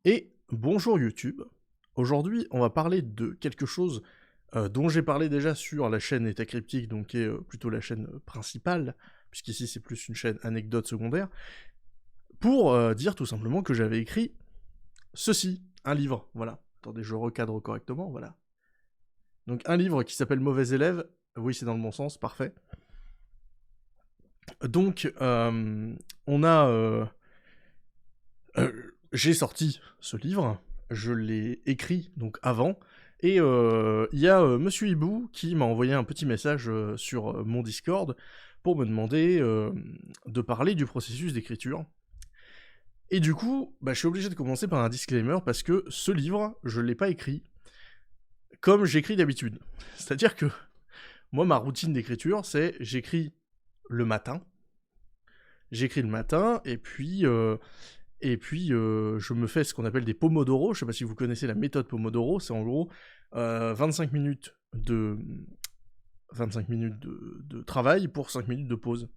Et bonjour YouTube. Aujourd'hui, on va parler de quelque chose dont j'ai parlé déjà sur la chaîne État Cryptique, donc qui est plutôt la chaîne principale, puisqu'ici c'est plus une chaîne anecdote secondaire, pour dire tout simplement que j'avais écrit ceci, un livre, voilà. Attendez, je recadre correctement, voilà. Donc un livre qui s'appelle Mauvais élève, oui c'est dans le bon sens, parfait. Donc on a... j'ai sorti ce livre, je l'ai écrit donc avant, et il y a Monsieur Hibou qui m'a envoyé un petit message sur mon Discord pour me demander de parler du processus d'écriture. Et du coup, bah, je suis obligé de commencer par un disclaimer parce que ce livre, je l'ai pas écrit comme j'écris d'habitude. C'est-à-dire que moi, ma routine d'écriture, c'est j'écris le matin, et puis, je me fais ce qu'on appelle des pomodoro. Je sais pas si vous connaissez la méthode pomodoro. C'est en gros 25 minutes de 25 minutes de travail pour 5 minutes de pause.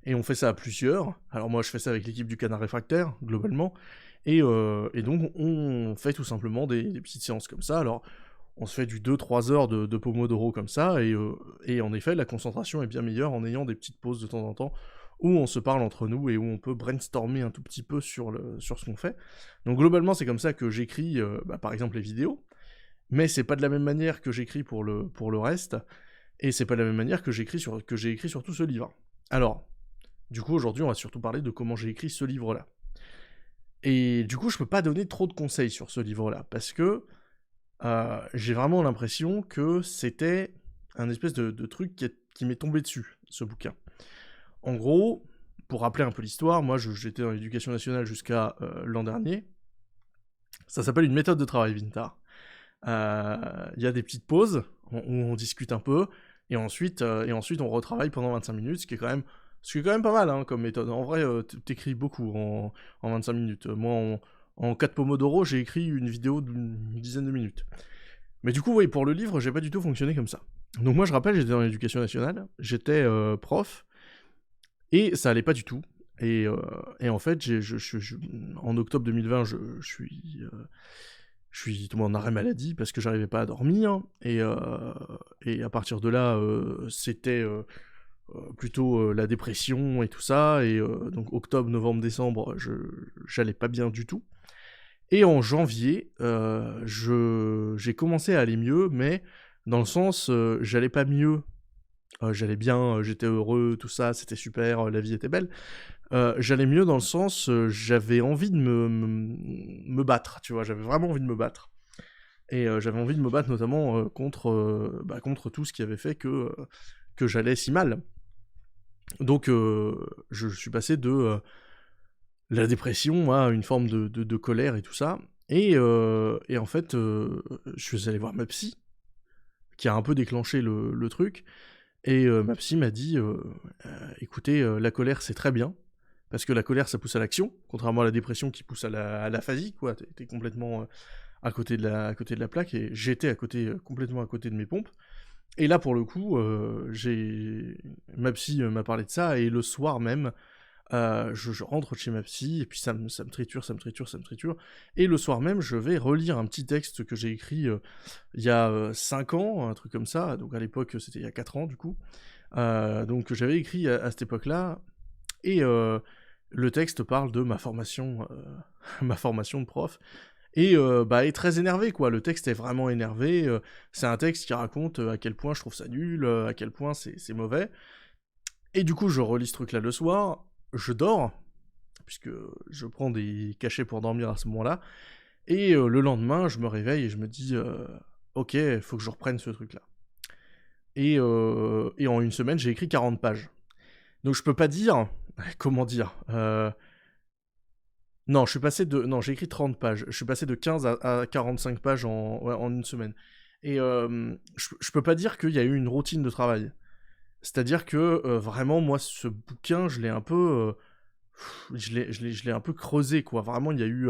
Et on fait ça à plusieurs. Alors moi, je fais ça avec l'équipe du Canard Réfractaire, globalement. Et donc, on fait tout simplement des petites séances comme ça. Alors, on se fait du 2-3 heures de pomodoro comme ça, et en effet, la concentration est bien meilleure en ayant des petites pauses de temps en temps, où on se parle entre nous, et où on peut brainstormer un tout petit peu sur ce qu'on fait. Donc globalement, c'est comme ça que j'écris, par exemple, les vidéos, mais c'est pas de la même manière que j'écris pour le reste, et c'est pas de la même manière que j'ai écrit sur tout ce livre. Alors, du coup, aujourd'hui, on va surtout parler de comment j'ai écrit ce livre-là. Et du coup, je peux pas donner trop de conseils sur ce livre-là, parce que j'ai vraiment l'impression que c'était un espèce de truc qui m'est tombé dessus, ce bouquin. En gros, pour rappeler un peu l'histoire, moi j'étais dans l'éducation nationale jusqu'à l'an dernier. Ça s'appelle une méthode de travail Vintar. Il y a des petites pauses où on discute un peu, et ensuite on retravaille pendant 25 minutes, ce qui est quand même pas mal comme méthode. En vrai, t'écris beaucoup en 25 minutes. Moi, en 4 Pomodoro, j'ai écrit une vidéo d'une dizaine de minutes. Mais du coup, oui, pour le livre, j'ai pas du tout fonctionné comme ça. Donc moi, je rappelle, j'étais dans l'éducation nationale, j'étais prof, et ça allait pas du tout. Et en fait, en octobre 2020, je suis tombé en arrêt maladie parce que j'arrivais pas à dormir. Et à partir de là, c'était plutôt la dépression et tout ça. Et donc octobre, novembre, décembre, j'allais pas bien du tout. Et en janvier, j'ai commencé à aller mieux, mais dans le sens, j'allais pas mieux. J'allais bien, j'étais heureux, tout ça, c'était super, la vie était belle. J'allais mieux dans le sens, j'avais envie de me battre, tu vois, j'avais vraiment envie de me battre. Et j'avais envie de me battre notamment contre tout ce qui avait fait que j'allais si mal. Donc je suis passé de la dépression à une forme de colère et tout ça. Et en fait, je suis allé voir ma psy, qui a un peu déclenché le truc. Et ma psy m'a dit écoutez, la colère c'est très bien, parce que la colère ça pousse à l'action, contrairement à la dépression qui pousse à l'aphasie, quoi. T'es complètement à côté de la plaque, et j'étais complètement à côté de mes pompes. Et là, pour le coup, ma psy m'a parlé de ça, et le soir même, je rentre chez ma psy, et puis ça me triture, ça me triture, ça me triture. Et le soir même, je vais relire un petit texte que j'ai écrit il y a 5 ans, un truc comme ça. Donc à l'époque, c'était il y a 4 ans, du coup. Donc j'avais écrit à cette époque-là, et le texte parle de ma formation, ma formation de prof. Et est très énervé, quoi. Le texte est vraiment énervé. C'est un texte qui raconte à quel point je trouve ça nul, à quel point c'est mauvais. Et du coup, je relis ce truc-là le soir, je dors, puisque je prends des cachets pour dormir à ce moment-là, et le lendemain, je me réveille et je me dis ok, faut que je reprenne ce truc-là. Et en une semaine, j'ai écrit 40 pages. Donc je peux pas dire, comment dire, non, non, j'ai écrit 30 pages. Je suis passé de 15 à 45 pages en une semaine. Et je peux pas dire qu'il y a eu une routine de travail. C'est-à-dire que vraiment, moi, ce bouquin, je l'ai un peu, je l'ai un peu creusé, quoi. Vraiment, il y a eu,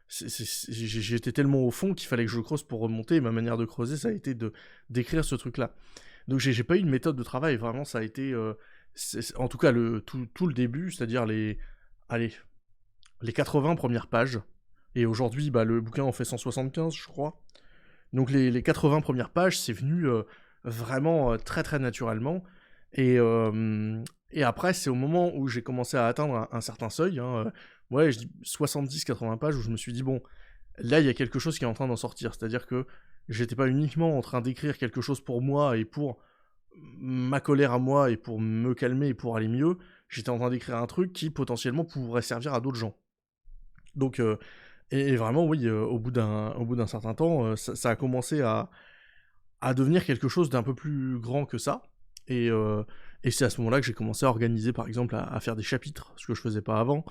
j'étais tellement au fond qu'il fallait que je creuse pour remonter. Et ma manière de creuser, ça a été d'écrire ce truc-là. Donc j'ai pas eu une méthode de travail. Vraiment, ça a été, en tout cas tout le début, c'est-à-dire allez, les 80 premières pages. Et aujourd'hui, bah, le bouquin en fait 175, je crois. Donc les 80 premières pages, c'est venu vraiment très très naturellement. Et, euh, et après, c'est au moment où j'ai commencé à atteindre un certain seuil, hein, ouais, je dis 70-80 pages, où je me suis dit, bon, là, il y a quelque chose qui est en train d'en sortir. C'est-à-dire que j'étais pas uniquement en train d'écrire quelque chose pour moi et pour ma colère à moi et pour me calmer et pour aller mieux, j'étais en train d'écrire un truc qui potentiellement pourrait servir à d'autres gens. Donc, et vraiment, oui, au bout d'un certain temps, ça a commencé à devenir quelque chose d'un peu plus grand que ça. Et, euh, et c'est à ce moment-là que j'ai commencé à organiser, par exemple, à faire des chapitres, ce que je faisais pas avant.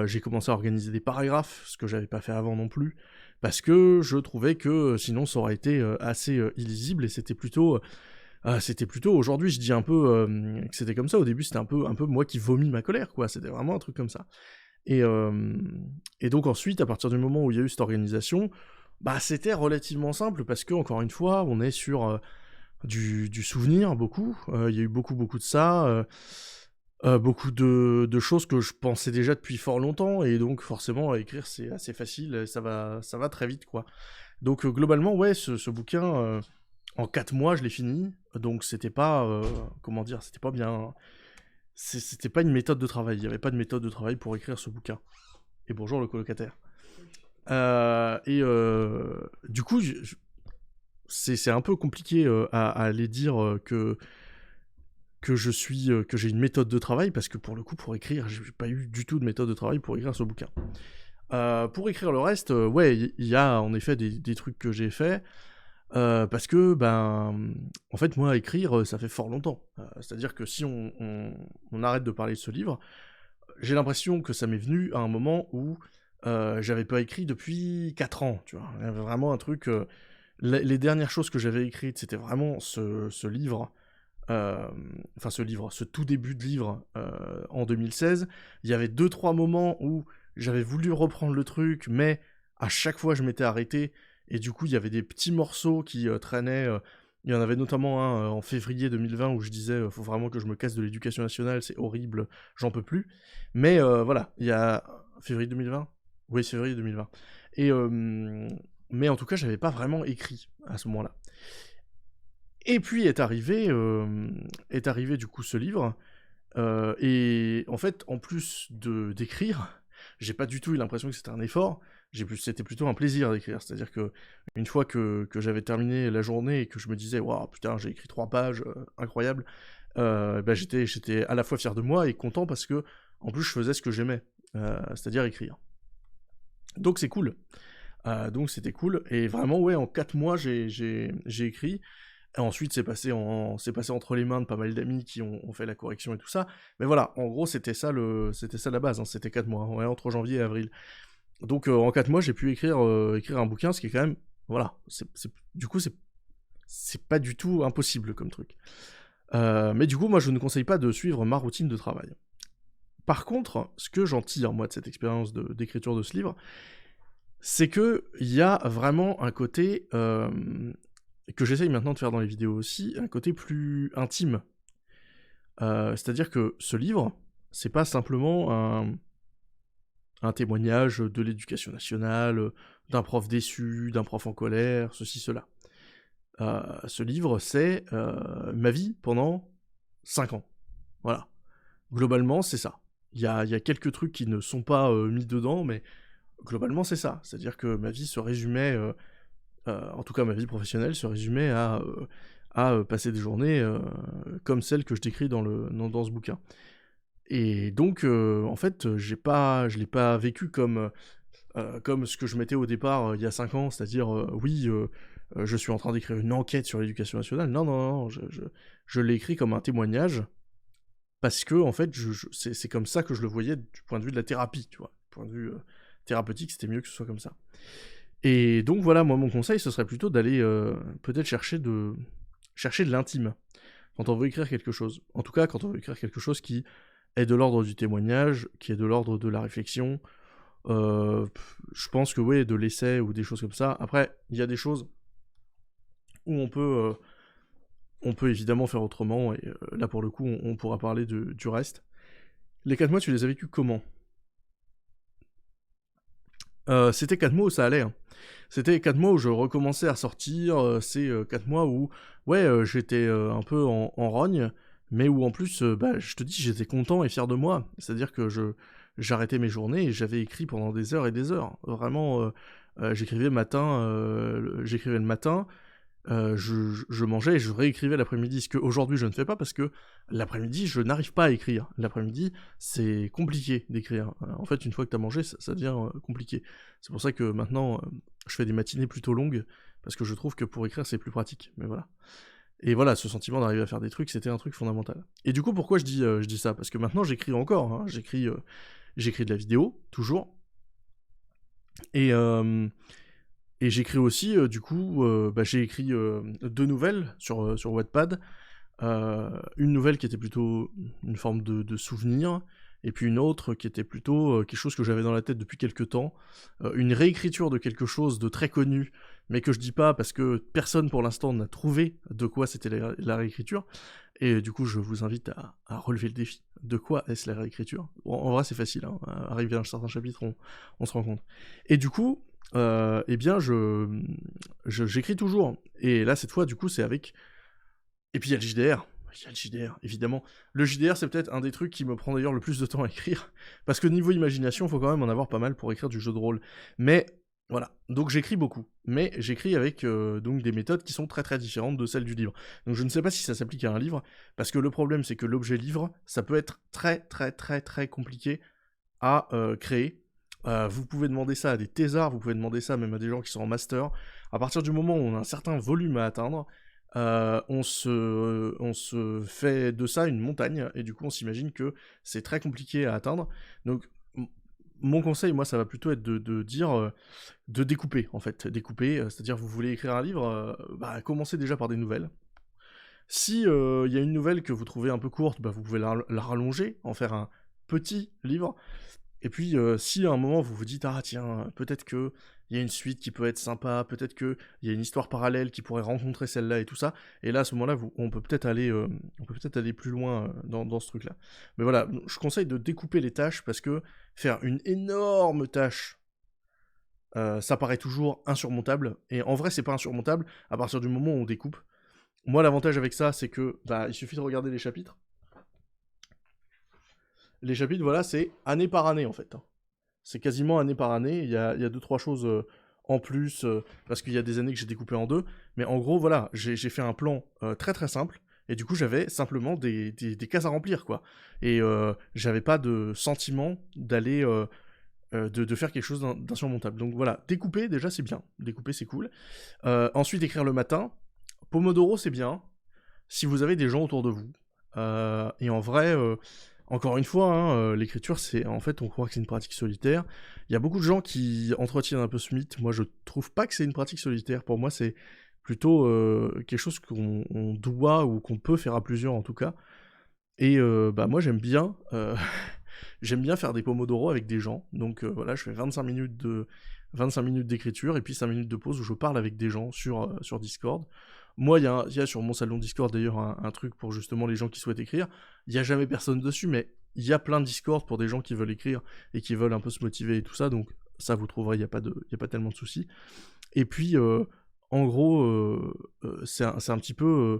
J'ai commencé à organiser des paragraphes, ce que j'avais pas fait avant non plus, parce que je trouvais que sinon ça aurait été assez illisible, et c'était plutôt aujourd'hui, je dis un peu que c'était comme ça. Au début, c'était un peu moi qui vomis ma colère, quoi. C'était vraiment un truc comme ça. Et, euh, et donc ensuite, à partir du moment où il y a eu cette organisation, bah c'était relativement simple parce que encore une fois, on est sur du souvenir beaucoup. Il y a eu beaucoup de ça, beaucoup de choses que je pensais déjà depuis fort longtemps, et donc forcément à écrire c'est assez facile, et ça va très vite, quoi. Donc globalement, ouais, ce bouquin, en 4 mois, je l'ai fini. Donc c'était pas, comment dire, c'était pas bien. C'était pas une méthode de travail. Il y avait pas de méthode de travail pour écrire ce bouquin. Et bonjour le colocataire. Du coup, c'est un peu compliqué à aller dire que j'ai une méthode de travail, parce que pour le coup, pour écrire, j'ai pas eu du tout de méthode de travail pour écrire ce bouquin. Pour écrire le reste, ouais, il y a en effet des trucs que j'ai fait. Parce que, ben, en fait, moi, écrire, ça fait fort longtemps. C'est-à-dire que si on arrête de parler de ce livre, j'ai l'impression que ça m'est venu à un moment où j'avais pas écrit depuis 4 ans, tu vois. Il y avait vraiment un truc... les dernières choses que j'avais écrites, c'était vraiment ce livre, enfin ce tout début de livre en 2016. Il y avait 2-3 moments où j'avais voulu reprendre le truc, mais à chaque fois je m'étais arrêté, et du coup il y avait des petits morceaux qui traînaient. Il y en avait notamment un en février 2020 où je disais faut vraiment que je me casse de l'éducation nationale, c'est horrible, j'en peux plus. Mais voilà, il y a février 2020. Oui, c'est février 2020. Et mais en tout cas, j'avais pas vraiment écrit à ce moment-là. Et puis est arrivé du coup ce livre, et en fait, en plus d'écrire, j'ai pas du tout eu l'impression que c'était un effort. C'était plutôt un plaisir d'écrire. C'est-à-dire que une fois que j'avais terminé la journée et que je me disais waouh putain j'ai écrit 3 pages, incroyable, bah, j'étais à la fois fier de moi et content parce que en plus je faisais ce que j'aimais, c'est-à-dire écrire. Donc c'est cool. Donc c'était cool, et vraiment ouais, en 4 mois j'ai écrit. Et ensuite, c'est passé entre les mains de pas mal d'amis qui ont fait la correction et tout ça. Mais voilà, en gros, c'était ça la base, hein, c'était 4 mois, ouais, entre janvier et avril. Donc en 4 mois, j'ai pu écrire un bouquin, ce qui est quand même, voilà, du coup, c'est pas du tout impossible comme truc. Mais du coup, moi, je ne conseille pas de suivre ma routine de travail. Par contre, ce que j'en tire, moi, de cette expérience d'écriture de ce livre, c'est que il y a vraiment un côté que j'essaye maintenant de faire dans les vidéos aussi, un côté plus intime. C'est-à-dire que ce livre, c'est pas simplement un témoignage de l'éducation nationale, d'un prof déçu, d'un prof en colère, ceci, cela. Ce livre, c'est ma vie pendant 5 ans. Voilà. Globalement, c'est ça. Il y a quelques trucs qui ne sont pas mis dedans, mais globalement, c'est ça. C'est-à-dire que ma vie se résumait, en tout cas ma vie professionnelle, se résumait à passer des journées comme celles que je décris dans ce bouquin. Et donc, en fait, je l'ai pas vécu comme ce que je mettais au départ il y a 5 ans, c'est-à-dire, oui, je suis en train d'écrire une enquête sur l'éducation nationale. Non, non, non, je l'ai écrit comme un témoignage, parce que, en fait, c'est comme ça que je le voyais du point de vue de la thérapie, tu vois. Du point de vue thérapeutique, c'était mieux que ce soit comme ça. Et donc voilà, moi mon conseil, ce serait plutôt d'aller peut-être chercher de l'intime quand on veut écrire quelque chose. En tout cas, quand on veut écrire quelque chose qui est de l'ordre du témoignage, qui est de l'ordre de la réflexion. Je pense que oui, de l'essai ou des choses comme ça. Après, il y a des choses où on peut évidemment faire autrement, et là pour le coup, on pourra parler du reste. Les 4 mois, tu les as vécus comment ? C'était 4 mois où ça allait, hein. C'était 4 mois où je recommençais à sortir, c'est, 4 mois où, ouais, j'étais, un peu en rogne, mais où en plus, bah, je te dis, j'étais content et fier de moi. C'est-à-dire que j'arrêtais mes journées et j'avais écrit pendant des heures et des heures. Vraiment, j'écrivais le matin, je mangeais et je réécrivais l'après-midi, ce qu'aujourd'hui je ne fais pas parce que l'après-midi, je n'arrive pas à écrire. L'après-midi, c'est compliqué d'écrire. En fait, une fois que tu as mangé, ça devient compliqué. C'est pour ça que maintenant, je fais des matinées plutôt longues, parce que je trouve que pour écrire, c'est plus pratique. Mais voilà. Et voilà, ce sentiment d'arriver à faire des trucs, c'était un truc fondamental. Et du coup, pourquoi je dis ça? Parce que maintenant, j'écris encore, hein. J'écris de la vidéo, toujours. Et, et j'écris aussi, du coup, bah, j'ai écrit 2 nouvelles sur Wattpad. Une nouvelle qui était plutôt une forme de souvenir, et puis une autre qui était plutôt quelque chose que j'avais dans la tête depuis quelque temps, une réécriture de quelque chose de très connu, mais que je dis pas parce que personne pour l'instant n'a trouvé de quoi c'était la réécriture, et du coup je vous invite à relever le défi. De quoi est-ce la réécriture? En vrai c'est facile, hein. Arrivé à un certain chapitre, on se rend compte. Et du coup, eh bien j'écris toujours, et là cette fois du coup c'est avec... Et puis il y a le JDR. Il y a le JDR, évidemment. Le JDR, c'est peut-être un des trucs qui me prend d'ailleurs le plus de temps à écrire, parce que niveau imagination, il faut quand même en avoir pas mal pour écrire du jeu de rôle. Mais voilà, donc j'écris beaucoup, mais j'écris avec donc des méthodes qui sont très très différentes de celles du livre. Donc je ne sais pas si ça s'applique à un livre, parce que le problème c'est que l'objet livre, ça peut être très très très très compliqué à créer. Vous pouvez demander ça à des thésards, vous pouvez demander ça même à des gens qui sont en master. À partir du moment où on a un certain volume à atteindre, on se fait de ça une montagne, et du coup on s'imagine que c'est très compliqué à atteindre. Donc mon conseil, moi, ça va plutôt être de dire, de découper, en fait. Découper, c'est-à-dire vous voulez écrire un livre, bah, commencez déjà par des nouvelles. Si il y a une nouvelle que vous trouvez un peu courte, bah, vous pouvez la rallonger, en faire un petit livre. Et puis, si à un moment vous vous dites «Ah tiens, peut-être que il y a une suite qui peut être sympa, peut-être qu'il y a une histoire parallèle qui pourrait rencontrer celle-là et tout ça», et là à ce moment-là, on peut peut-être aller plus loin dans ce truc-là. Mais voilà, je conseille de découper les tâches parce que faire une énorme tâche, ça paraît toujours insurmontable, et en vrai c'est pas insurmontable à partir du moment où on découpe. Moi l'avantage avec ça, c'est que bah, il suffit de regarder les chapitres. Les chapitres, voilà, c'est année par année en fait, hein. C'est quasiment année par année. Il y a 2-3 choses en plus, parce qu'il y a des années que j'ai découpé en deux. Mais en gros, voilà, j'ai fait un plan très très simple. Et du coup, j'avais simplement des cases à remplir, quoi. Et j'avais pas de sentiment d'aller... de faire quelque chose d'insurmontable. Donc voilà, découper, déjà, c'est bien. Découper, c'est cool. Ensuite, écrire le matin. Pomodoro, c'est bien. Si vous avez des gens autour de vous. Et en vrai... encore une fois, hein, l'écriture, c'est en fait, on croit que c'est une pratique solitaire. Il y a beaucoup de gens qui entretiennent un peu ce mythe. Moi, je trouve pas que c'est une pratique solitaire. Pour moi, c'est plutôt quelque chose qu'on doit ou qu'on peut faire à plusieurs, en tout cas. Et bah moi, j'aime bien, j'aime bien faire des pomodoro avec des gens. Donc voilà, je fais 25 minutes d'écriture et puis 5 minutes de pause où je parle avec des gens sur Discord. Moi, il y a sur mon salon Discord d'ailleurs un truc pour justement les gens qui souhaitent écrire. Il n'y a jamais personne dessus, mais il y a plein de Discord pour des gens qui veulent écrire et qui veulent un peu se motiver et tout ça. Donc ça, vous trouverez, il n'y a pas tellement de soucis. Et puis, en gros, c'est un petit peu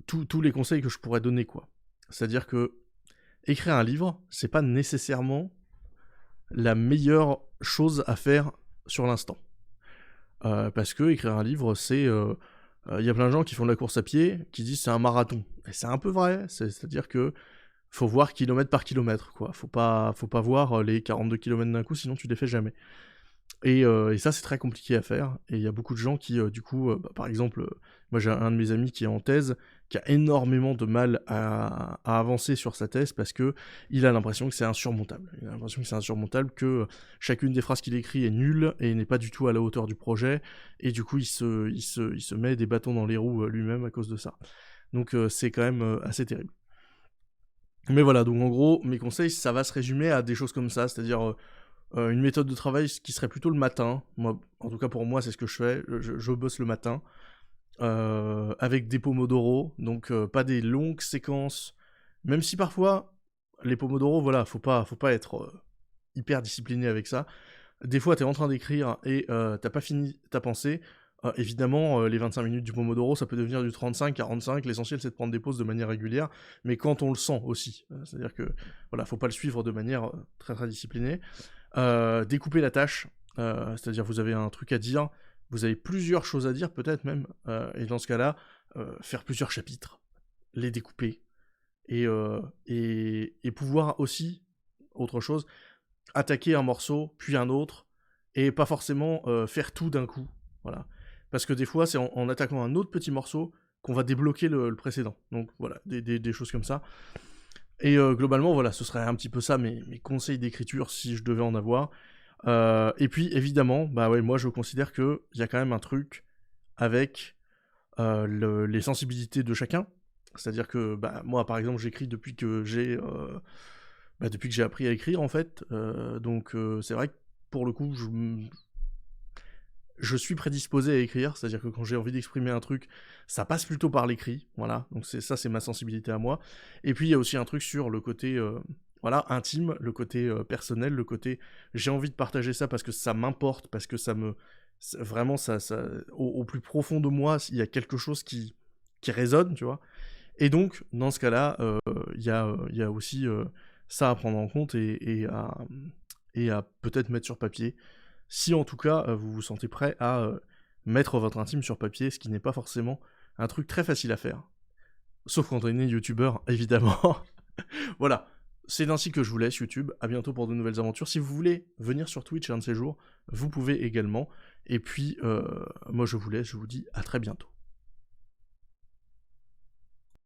tous les conseils que je pourrais donner, quoi. C'est-à-dire que écrire un livre, c'est pas nécessairement la meilleure chose à faire sur l'instant. Parce que écrire un livre, c'est... y a plein de gens qui font de la course à pied, qui disent c'est un marathon. Et c'est un peu vrai, c'est-à-dire que faut voir kilomètre par kilomètre, quoi. Faut pas voir les 42 kilomètres d'un coup, sinon tu les fais jamais. Et ça, c'est très compliqué à faire. Et il y a beaucoup de gens qui, du coup, bah, par exemple, moi j'ai un de mes amis qui est en thèse, qui a énormément de mal à avancer sur sa thèse parce que il a l'impression que c'est insurmontable. Il a l'impression que c'est insurmontable, que chacune des phrases qu'il écrit est nulle et n'est pas du tout à la hauteur du projet. Et du coup, il se met des bâtons dans les roues lui-même à cause de ça. Donc c'est quand même assez terrible. Mais voilà, donc en gros, mes conseils, ça va se résumer à des choses comme ça, c'est-à-dire une méthode de travail qui serait plutôt le matin. Moi, en tout cas pour moi, c'est ce que je fais. Je bosse le matin avec des pomodoro, donc pas des longues séquences. Même si parfois les pomodoro, voilà, faut pas être hyper discipliné avec ça. des fois, t'es en train d'écrire et t'as pas fini ta pensée. Évidemment, les 25 minutes du Pomodoro, ça peut devenir du 35, 45. L'essentiel, c'est de prendre des pauses de manière régulière, mais quand on le sent aussi. C'est-à-dire que, voilà, faut pas le suivre de manière très très disciplinée. Découper la tâche, c'est-à-dire vous avez un truc à dire, vous avez plusieurs choses à dire peut-être même, et dans ce cas-là, faire plusieurs chapitres, les découper, et pouvoir aussi, autre chose, attaquer un morceau, puis un autre, et pas forcément faire tout d'un coup, voilà. Parce que des fois, c'est en attaquant un autre petit morceau qu'on va débloquer le précédent. Donc voilà, des choses comme ça. Et globalement, voilà, ce serait un petit peu ça mes conseils d'écriture si je devais en avoir. Et puis évidemment, bah ouais, moi je considère qu'il y a quand même un truc avec les sensibilités de chacun. C'est-à-dire que bah, moi par exemple j'écris depuis que j'ai appris à écrire en fait. Donc c'est vrai que pour le coup je suis prédisposé à écrire, c'est-à-dire que quand j'ai envie d'exprimer un truc, ça passe plutôt par l'écrit, voilà, donc c'est ma sensibilité à moi. Et puis il y a aussi un truc sur le côté, voilà, intime, le côté personnel, le côté j'ai envie de partager ça parce que ça m'importe, parce que vraiment, au plus profond de moi, il y a quelque chose qui résonne, tu vois. Et donc, dans ce cas-là, il y a aussi ça à prendre en compte et à peut-être mettre sur papier si en tout cas vous vous sentez prêt à mettre votre intime sur papier, ce qui n'est pas forcément un truc très facile à faire. Sauf quand on est youtubeur, évidemment. Voilà, c'est ainsi que je vous laisse YouTube, à bientôt pour de nouvelles aventures. Si vous voulez venir sur Twitch un de ces jours, vous pouvez également. Et puis, moi je vous laisse, je vous dis à très bientôt.